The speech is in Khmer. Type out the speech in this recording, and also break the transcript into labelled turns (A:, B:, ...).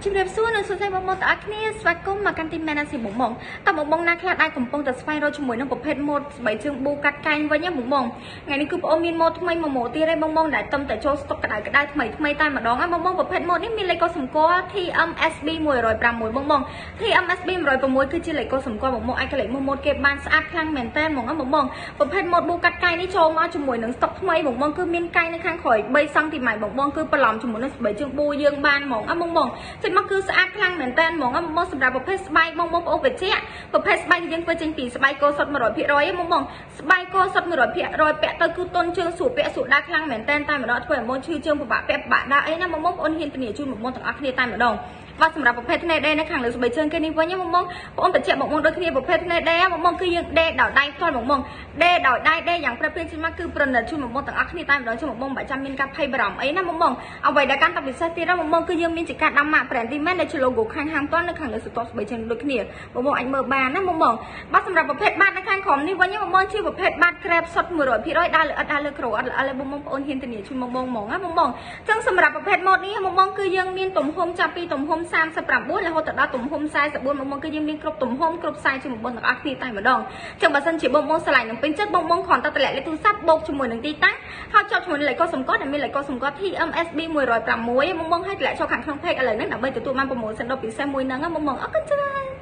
A: ជំរាបសួរនៅសួស្តីបងប្អូនទាំងអស់គ្នាស្វាគមន៍មកកាន់ទីមែនណាស៊ីបងបងតើបងបងណាខ្លះដែរកំពុងតែស្វែងរកជាមួយនឹងប្រភេទម៉ូតស្បែកជើងប៊ូកាត់កែងវិញណាបងបងថ្ងៃនេះគឺបងអូនមានម៉ូតថ្មីមួយម៉ូតទៀតហើយបងបងដែលតំតែចូលស្តុកក្តៅក្តៅថ្មីតែម្ដងហើយបងបងប្រភេទម៉ូតនេះមានលេខកូដសម្គាល់ TMSB 106បងបង TMSB 106គឺជាលេខកូដសម្គាល់បងបងអាចកលេខម៉ូតគេបានស្អាតខ្លាំងមែនតើបងបងប្រភេទម៉ូតប៊ូកាត់កែងនេះចូលមកជាមួយនឹងស្តុកថ្មីបងបងគឺមានកែងនៅខាងក្រោយ3សង់ទីម៉ែត្របងបងគឺបន្លំជាមួយនឹងស្បែកជើងប៊ូយើងបានហ្មងបងបងចេញមកគឺស្អាតខ្លាំងមែនតើហ្មងបងសម្រាប់ប្រភេទស្បែកបងប្អូនវិជ្ជាប្រភេទស្បែកយើងធ្វើចេញពីស្បែកកោសុទ្ធ 100% បងស្បែកកោសុទ្ធ 100% ពាក់ទៅគឺទន់ជើងស្រួលពាក់ស្រួលដើរខ្លាំងមែនតើតែម្ដងធ្វើឲ្យបងឈឺជើងពិបាកពាក់ពិបាកដើរអីណាបងប្អូនហ៊ានធានាជូនបងទាំងអស់គ្នាតែម្ដងបាទសម្រាប់ប្រភេទថ្នេរដេរនៅខាងលើស្បែកជើងគេនេះវិញបងបញ្ជាក់បងដូចគ្នាប្រភេទថ្នេរដេរបងគឺយើងដេរដោយដៃផ្ទាល់បងដេរដោយដៃដេរយ៉ាងប្រព្រឹត្តចេញមកគឺប្រណិតជូនបងទាំងអស់គ្នាតែម្ដងជូនបងមិនចាំមានការភ័យបារម្ភអីណាបងអ្វីដែលកាន់តែពិសេសទៀតបងគឺយើងមានជាការដាំម៉ាក brand ទីមែនដែលជា logo ខាងហាងតាន់នៅខាងលើស្ទាត់ស្បែកជើងដូចគ្នាបងអាចមើលបានណាបងបាទសម្រាប់ប្រភេទបាតនៅខាងក្រោមនេះវិញបងជាប្រភេទបាត ក្រែបសុទ្ធ 100% ដើរលើឥតដើរលើក្រអត់ឥឡូវបងប្អូនហ៊ានធានាជូនបងហ្មងណាបងចឹងសម្រាប់ប្រភេទម៉ូតនេះបងគឺយើងមានទំហំចាប់ពីទំហំ39រហូតដល់ទំហំ44បងគឺយើងមានគ្រប់ទំហំគ្រប់ size ជូនបងទាំងអស់គ្នាតែម្ដងចឹងបើសិនជាបងឆ្លាញ់នឹងពេញចិត្តបងគ្រាន់តែតម្លាក់លេខទូរស័ព្ទបូកជាមួយនឹងទីតាំងហើយចុចជាមួយលេខកូដសម្គាល់ដែលមានលេខកូដសម្គាល់ TMSB 106បងឲ្យតម្លាក់ចូលខាងក្នុង page ឥឡូវនេះដើម្បីទទួលបាន promotion ដ៏ពិសេសមួយហ្នឹងបងអរគុណច្រើន